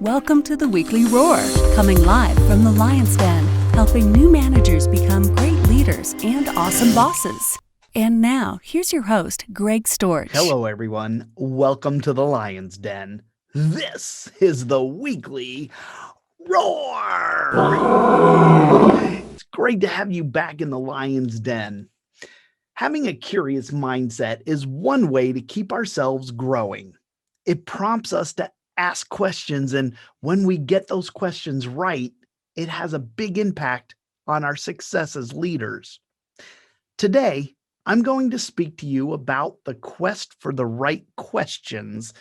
Welcome to the Weekly Roar, coming live from the Lion's Den, helping new managers become great leaders and awesome bosses. And now, here's your host, Greg Storch. Hello, everyone. Welcome to the Lion's Den. This is the Weekly Roar. It's great to have you back in the Lion's Den. Having a curious mindset is one way to keep ourselves growing. It prompts us to ask questions, and when we get those questions right, it has a big impact on our success as leaders. Today, I'm going to speak to you about the quest for the right questions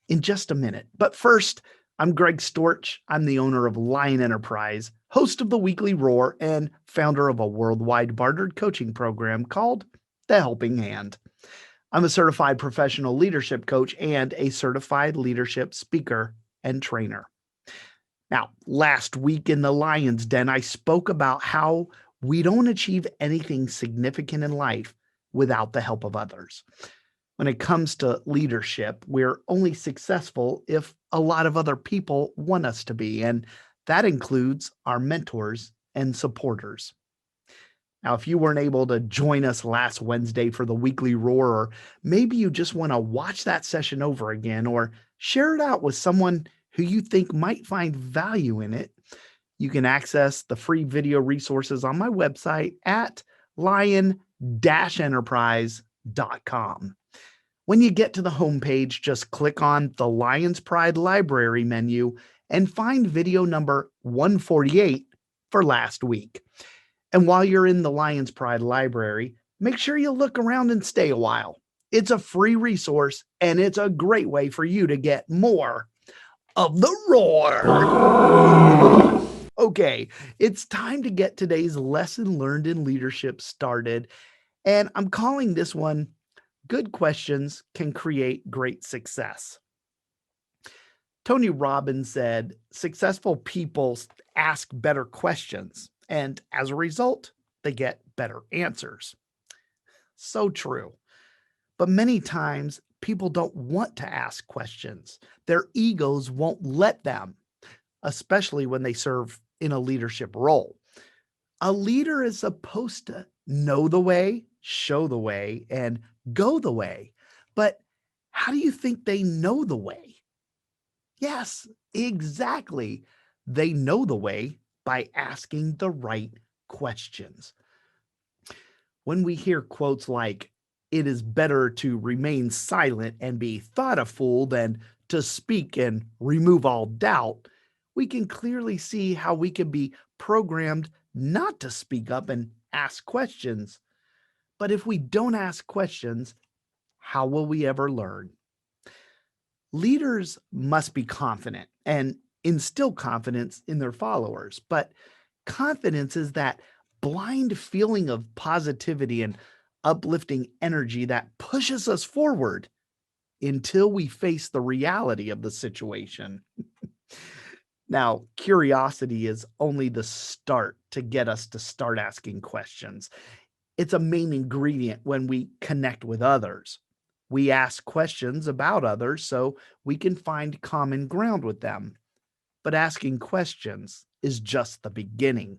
in just a minute. But first, I'm Greg Storch. I'm the owner of Lion Enterprise, host of the Weekly Roar, and founder of a worldwide bartered coaching program called The Helping Hand. I'm a certified professional leadership coach and a certified leadership speaker and trainer. Now, last week in the Lion's Den, I spoke about how we don't achieve anything significant in life without the help of others. When it comes to leadership, we're only successful if a lot of other people want us to be, and that includes our mentors and supporters. Now, if you weren't able to join us last Wednesday for the Weekly Roar, or maybe you just want to watch that session over again or share it out with someone who you think might find value in it, you can access the free video resources on my website at lion-enterprise.com. When you get to the homepage, just click on the Lion's Pride Library menu and find video number 148 for last week. And while you're in the Lion's Pride Library, make sure you look around and stay a while. It's a free resource, and it's a great way for you to get more of the roar. Okay, it's time to get today's lesson learned in leadership started, and I'm calling this one, Good Questions Can Create Great Success. Tony Robbins said, successful people ask better questions, and as a result, they get better answers. So true. But many times, people don't want to ask questions. Their egos won't let them, especially when they serve in a leadership role. A leader is supposed to know the way, show the way, and go the way. But how do you think they know the way? Yes, exactly. They know the way by asking the right questions. When we hear quotes like, "It is better to remain silent and be thought a fool than to speak and remove all doubt," we can clearly see how we can be programmed not to speak up and ask questions. But if we don't ask questions, how will we ever learn? Leaders must be confident and instill confidence in their followers, but confidence is that blind feeling of positivity and uplifting energy that pushes us forward until we face the reality of the situation. Now, curiosity is only the start to get us to start asking questions. It's a main ingredient when we connect with others. We ask questions about others so we can find common ground with them. But asking questions is just the beginning.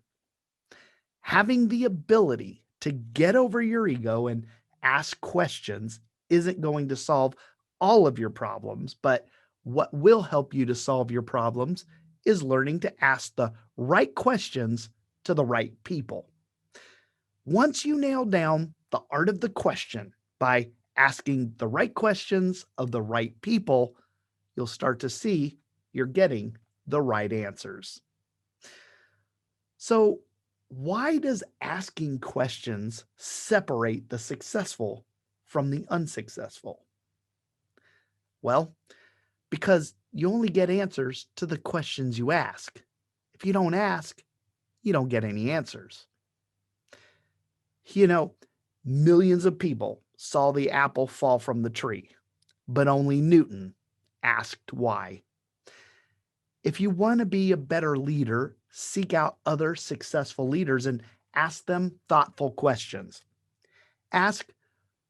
Having the ability to get over your ego and ask questions isn't going to solve all of your problems, but what will help you to solve your problems is learning to ask the right questions to the right people. Once you nail down the art of the question by asking the right questions of the right people, you'll start to see you're getting the right answers. So, why does asking questions separate the successful from the unsuccessful? Well, because you only get answers to the questions you ask. If you don't ask, you don't get any answers. You know, millions of people saw the apple fall from the tree, but only Newton asked why. If you want to be a better leader, seek out other successful leaders and ask them thoughtful questions. Ask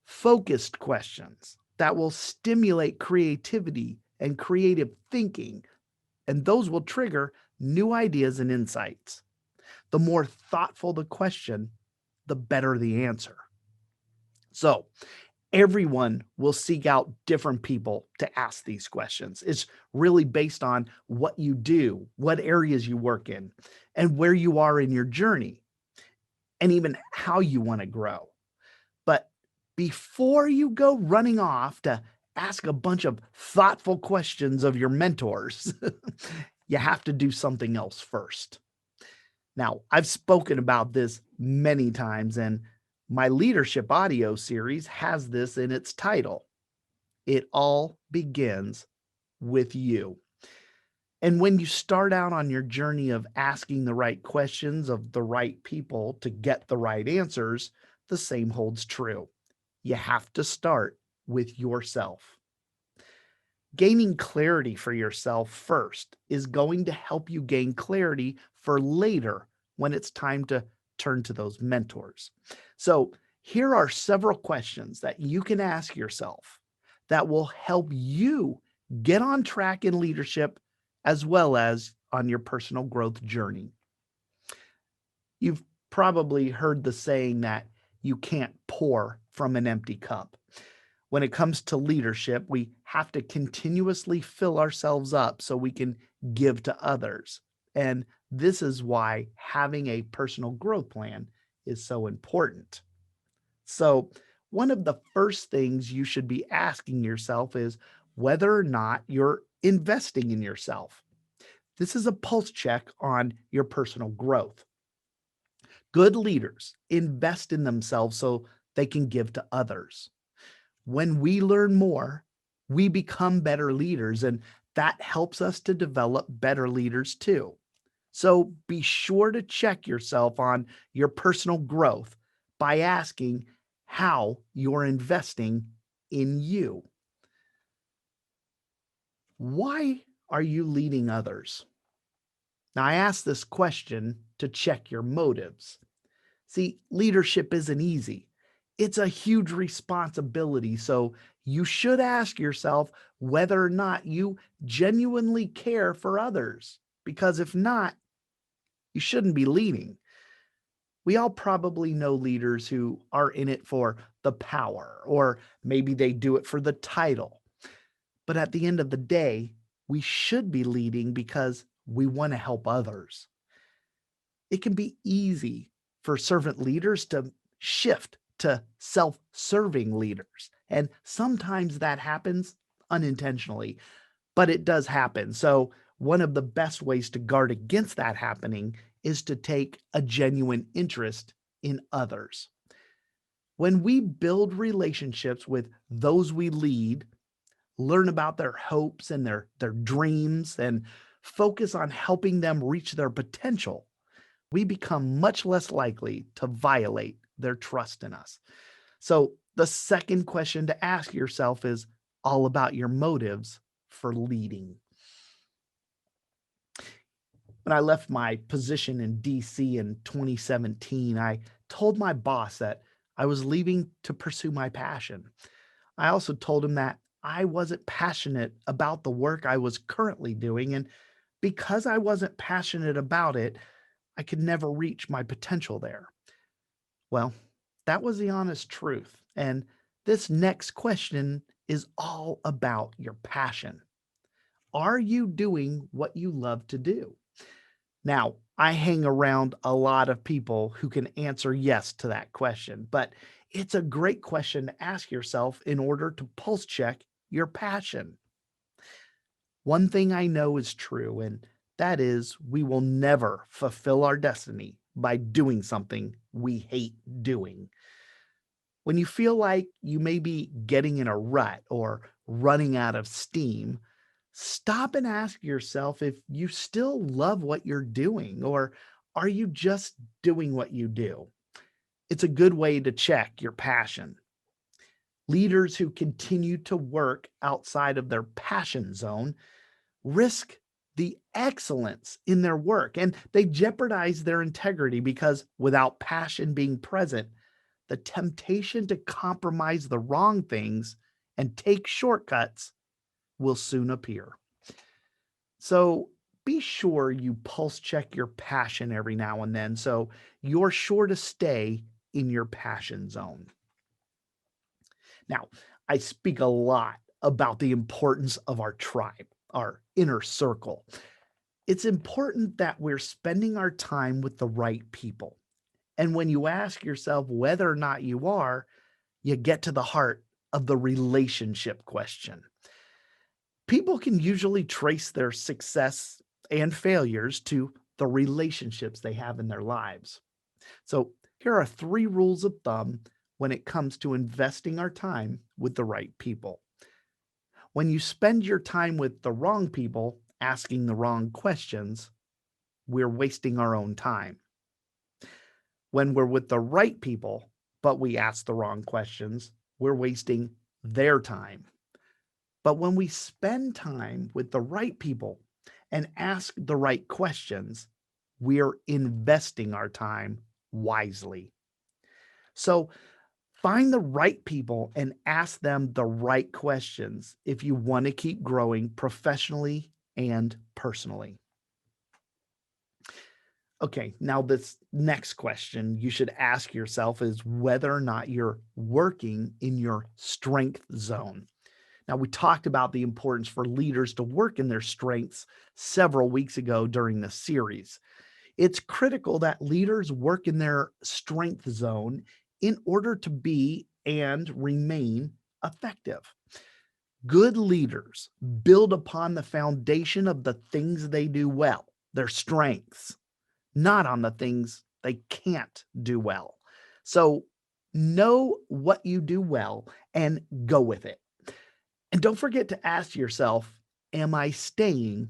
focused questions that will stimulate creativity and creative thinking, and those will trigger new ideas and insights. The more thoughtful the question, the better the answer. So, everyone will seek out different people to ask these questions. It's really based on what you do, what areas you work in, and where you are in your journey, and even how you want to grow. But before you go running off to ask a bunch of thoughtful questions of your mentors, you have to do something else first. Now, I've spoken about this many times, and my leadership audio series has this in its title. It all begins with you. And when you start out on your journey of asking the right questions of the right people to get the right answers, the same holds true. You have to start with yourself. Gaining clarity for yourself first is going to help you gain clarity for later when it's time to turn to those mentors. So, here are several questions that you can ask yourself that will help you get on track in leadership as well as on your personal growth journey. You've probably heard the saying that you can't pour from an empty cup. When it comes to leadership, we have to continuously fill ourselves up so we can give to others. And this is why having a personal growth plan is so important. So, one of the first things you should be asking yourself is whether or not you're investing in yourself. This is a pulse check on your personal growth. Good leaders invest in themselves so they can give to others. When we learn more, we become better leaders, and that helps us to develop better leaders too. So be sure to check yourself on your personal growth by asking how you're investing in you. Why are you leading others? Now, I ask this question to check your motives. See, leadership isn't easy. It's a huge responsibility. So you should ask yourself whether or not you genuinely care for others. Because if not, you shouldn't be leading. We all probably know leaders who are in it for the power, or maybe they do it for the title. But at the end of the day, we should be leading because we want to help others. It can be easy for servant leaders to shift to self serving leaders. And sometimes that happens unintentionally, but it does happen. So, one of the best ways to guard against that happening is to take a genuine interest in others. When we build relationships with those we lead, learn about their hopes and their dreams, and focus on helping them reach their potential, we become much less likely to violate their trust in us. So, the second question to ask yourself is all about your motives for leading. When I left my position in DC in 2017, I told my boss that I was leaving to pursue my passion. I also told him that I wasn't passionate about the work I was currently doing, and because I wasn't passionate about it, I could never reach my potential there. Well, that was the honest truth. And this next question is all about your passion. Are you doing what you love to do? Now, I hang around a lot of people who can answer yes to that question, but it's a great question to ask yourself in order to pulse check your passion. One thing I know is true, and that is we will never fulfill our destiny by doing something we hate doing. When you feel like you may be getting in a rut or running out of steam, stop and ask yourself if you still love what you're doing, or are you just doing what you do? It's a good way to check your passion. Leaders who continue to work outside of their passion zone risk the excellence in their work, and they jeopardize their integrity because without passion being present, the temptation to compromise the wrong things and take shortcuts will soon appear. So be sure you pulse check your passion every now and then so you're sure to stay in your passion zone. Now, I speak a lot about the importance of our tribe, our inner circle. It's important that we're spending our time with the right people. And when you ask yourself whether or not you are, you get to the heart of the relationship question. People can usually trace their success and failures to the relationships they have in their lives. So, here are three rules of thumb when it comes to investing our time with the right people. When you spend your time with the wrong people asking the wrong questions, we're wasting our own time. When we're with the right people, but we ask the wrong questions, we're wasting their time. But when we spend time with the right people and ask the right questions, we're investing our time wisely. So find the right people and ask them the right questions if you want to keep growing professionally and personally. Okay, now this next question you should ask yourself is whether or not you're working in your strength zone. Now, we talked about the importance for leaders to work in their strengths several weeks ago during the series. It's critical that leaders work in their strength zone in order to be and remain effective. Good leaders build upon the foundation of the things they do well, their strengths, not on the things they can't do well. So, know what you do well and go with it. And don't forget to ask yourself, am I staying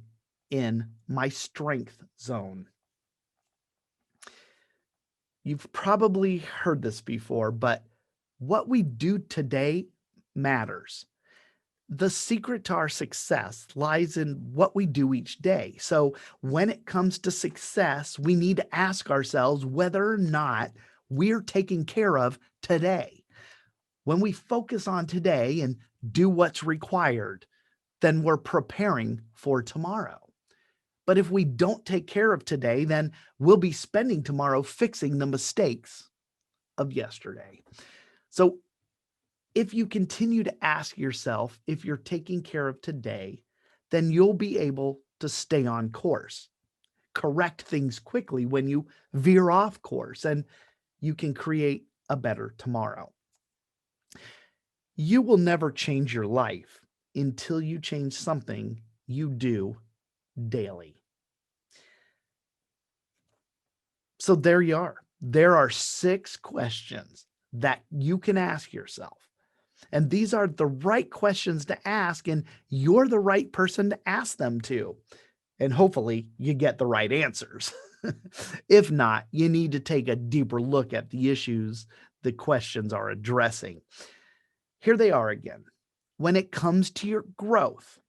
in my strength zone? You've probably heard this before, but what we do today matters. The secret to our success lies in what we do each day. So, when it comes to success, we need to ask ourselves whether or not we're taken care of today. When we focus on today and do what's required, then we're preparing for tomorrow. But if we don't take care of today, then we'll be spending tomorrow fixing the mistakes of yesterday. So if you continue to ask yourself if you're taking care of today, then you'll be able to stay on course, correct things quickly when you veer off course, and you can create a better tomorrow. You will never change your life until you change something you do daily. So there you are. There are 6 questions that you can ask yourself. And these are the right questions to ask, and you're the right person to ask them to. And hopefully you get the right answers. If not, you need to take a deeper look at the issues the questions are addressing. Here they are again. When it comes to your growth,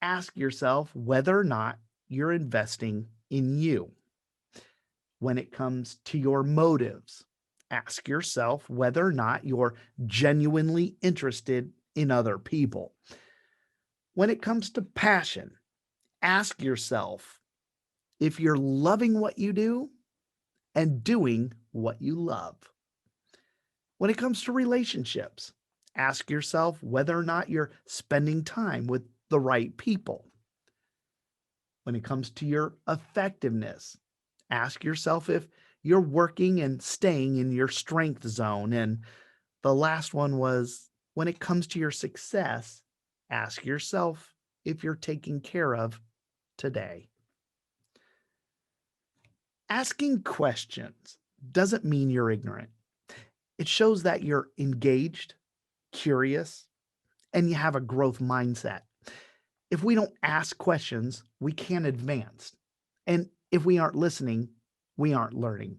ask yourself whether or not you're investing in you. When it comes to your motives, ask yourself whether or not you're genuinely interested in other people. When it comes to passion, ask yourself if you're loving what you do and doing what you love. When it comes to relationships, ask yourself whether or not you're spending time with the right people. When it comes to your effectiveness, ask yourself if you're working and staying in your strength zone. And the last one was when it comes to your success, ask yourself if you're taken care of today. Asking questions doesn't mean you're ignorant. It shows that you're engaged, curious, and you have a growth mindset. If we don't ask questions, we can't advance. And if we aren't listening, we aren't learning.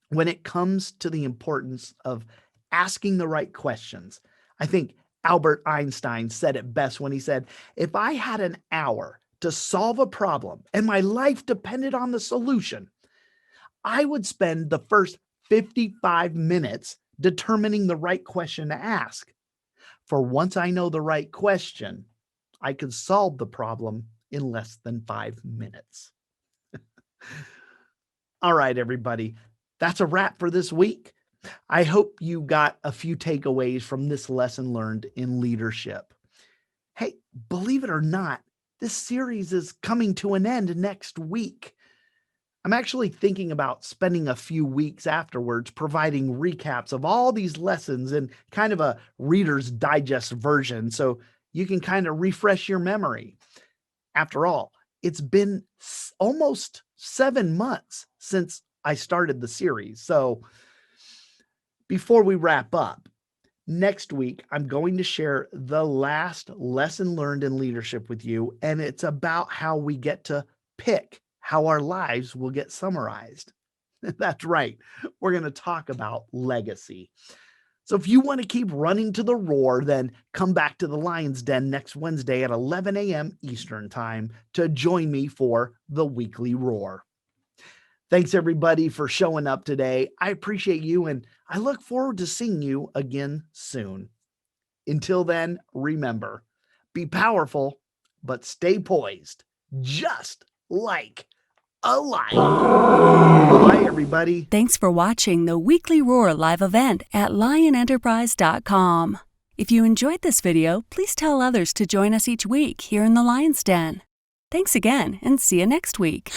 When it comes to the importance of asking the right questions, I think Albert Einstein said it best when he said, if I had an hour to solve a problem and my life depended on the solution, I would spend the first 55 minutes determining the right question to ask. For once I know the right question, I can solve the problem in less than 5 minutes. All right, everybody, that's a wrap for this week. I hope you got a few takeaways from this lesson learned in leadership. Hey, believe it or not, this series is coming to an end next week. I'm actually thinking about spending a few weeks afterwards providing recaps of all these lessons in kind of a Reader's Digest version so you can kind of refresh your memory. After all, it's been almost 7 months since I started the series. So before we wrap up, next week, I'm going to share the last lesson learned in leadership with you, and it's about how we get to pick how our lives will get summarized. That's right. We're going to talk about legacy. So if you want to keep running to the roar, then come back to the Lion's Den next Wednesday at 11 a.m. Eastern Time to join me for the Weekly Roar. Thanks, everybody, for showing up today. I appreciate you, and I look forward to seeing you again soon. Until then, remember, be powerful, but stay poised, just like a lion. Bye, everybody. Thanks for watching the Weekly Roar live event at lionenterprise.com. If you enjoyed this video, please tell others to join us each week here in the Lion's Den. Thanks again, and see you next week.